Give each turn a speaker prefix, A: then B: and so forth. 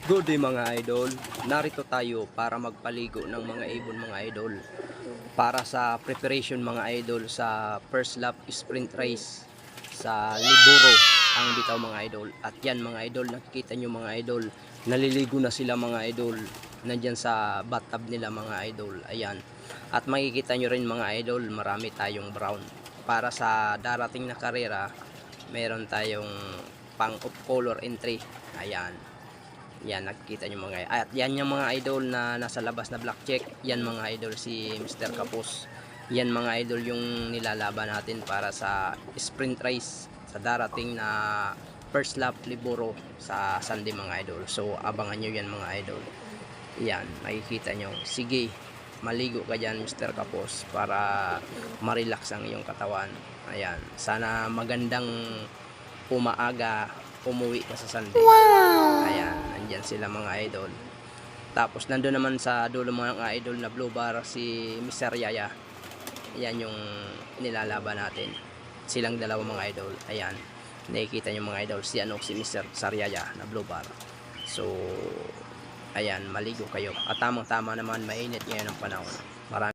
A: Good day mga idol, narito tayo para magpaligo ng mga ibon mga idol para sa preparation mga idol sa first lap sprint race sa Liburo ang bitaw mga idol. At yan mga idol, nakikita nyo mga idol, naliligo na sila mga idol, nandyan sa bathtub nila mga idol, ayan. At makikita nyo rin mga idol, marami tayong brown para sa darating na karera. Meron tayong pang of color entry, ayan. Yan, nakikita nyo mga idol. At yan yung mga idol na nasa labas na black check. Yan mga idol si Mr. Kapos. Yan mga idol yung nilalaban natin para sa sprint race sa darating na first lap Liburo sa Sunday mga idol. So abangan nyo yan mga idol. Yan, makikita nyo. Sige, maligo ka dyan Mr. Kapos para ma-relax ang iyong katawan. Ayan, sana magandang umaaga umuwi ka sa Sunday. Ayan, nandyan sila mga idol. Tapos nandun naman sa dulo mga idol na blue bar si Mr. Yaya. Ayan yung nilalaban natin. Silang dalawa mga idol. Ayan, nakikita nyo mga idol si Mr. Saryaya na blue bar. So ayan, maligo kayo. At tamang tama naman, mainit ngayon ang panahon. Maraming